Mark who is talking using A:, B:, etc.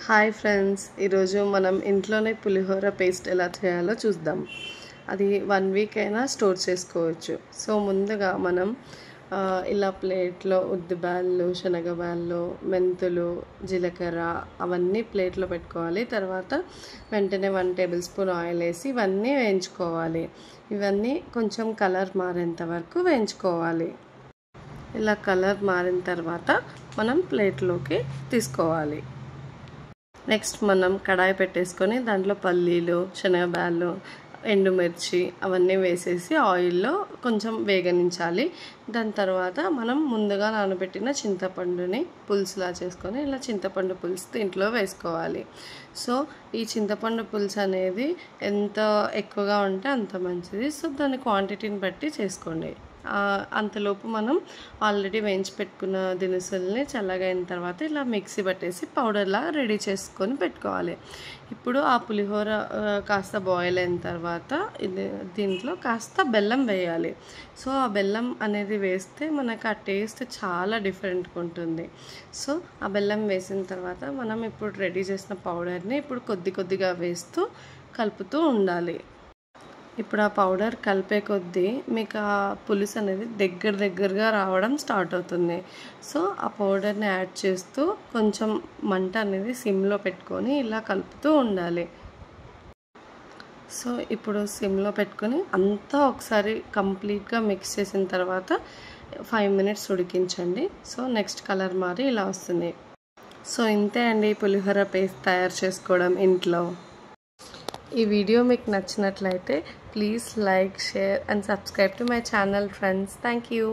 A: Hi friends, ఈరోజు మనం ఇంట్లోనే పులిహోర పేస్ట్ ఎలా చేయాలో చూద్దాం. అది 1 వీక్ అయినా స్టోర్ చేసుకోవచ్చు. సో ముందుగా మనం ఇలా ప్లేట్లో ఉద్దిబ్యాళ్ళు, శనగబ్యాళ్ళు, మెంతులు, జీలకర్ర అవన్నీ ప్లేట్లో పెట్టుకోవాలి. తర్వాత వెంటనే 1 టేబుల్ స్పూన్ ఆయిల్ వేసి ఇవన్నీ వేయించుకోవాలి. ఇవన్నీ కొంచెం కలర్ మారేంత వరకు వేయించుకోవాలి. ఇలా కలర్ మారిన తర్వాత మనం ప్లేట్లోకి తీసుకోవాలి. నెక్స్ట్ మనం కడాయి పెట్టేసుకొని దాంట్లో పల్లీలు, శనగబ్యాళ్ళు, ఎండుమిర్చి అవన్నీ వేసేసి ఆయిల్లో కొంచెం వేగనించాలి. దాని తర్వాత మనం ముందుగా నానబెట్టిన చింతపండుని పులుసులా చేసుకొని ఇలా చింతపండు పులుసు దీంట్లో వేసుకోవాలి. సో ఈ చింతపండు పులుసు అనేది ఎంత ఎక్కువగా ఉంటే అంత మంచిది. సో దాని క్వాంటిటీని బట్టి చేసుకోండి. అంతలోపు మనం ఆల్రెడీ వేయించి పెట్టుకున్న దినుసుల్ని చల్లగైన తర్వాత ఇలా మిక్సీ పట్టేసి పౌడర్లా రెడీ చేసుకొని పెట్టుకోవాలి. ఇప్పుడు ఆ పులిహోర కాస్త బాయిల్ అయిన తర్వాత దీంట్లో కాస్త బెల్లం వేయాలి. సో ఆ బెల్లం అనేది వేస్తే మనకు ఆ టేస్ట్ చాలా డిఫరెంట్గా ఉంటుంది. సో ఆ బెల్లం వేసిన తర్వాత మనం ఇప్పుడు రెడీ చేసిన పౌడర్ని ఇప్పుడు కొద్దిగా వేస్తూ కలుపుతూ ఉండాలి. ఇప్పుడు ఆ పౌడర్ కలిపే కొద్దీ మీకు ఆ పులుసు అనేది దగ్గరగా రావడం స్టార్ట్ అవుతుంది. సో ఆ పౌడర్ని యాడ్ చేస్తూ కొంచెం మంట అనేది సిమ్లో పెట్టుకొని ఇలా కలుపుతూ ఉండాలి. సో ఇప్పుడు సిమ్లో పెట్టుకొని అంతా ఒకసారి కంప్లీట్గా మిక్స్ చేసిన తర్వాత 5 మినిట్స్ ఉడికించండి. సో నెక్స్ట్ కలర్ మారి ఇలా వస్తుంది. సో ఇంతే అండి పులిహోర పేస్ట్ తయారు చేసుకోవడం ఇంట్లో. ఈ వీడియో మీకు నచ్చినట్లయితే please like, share and subscribe to my channel friends. Thank you.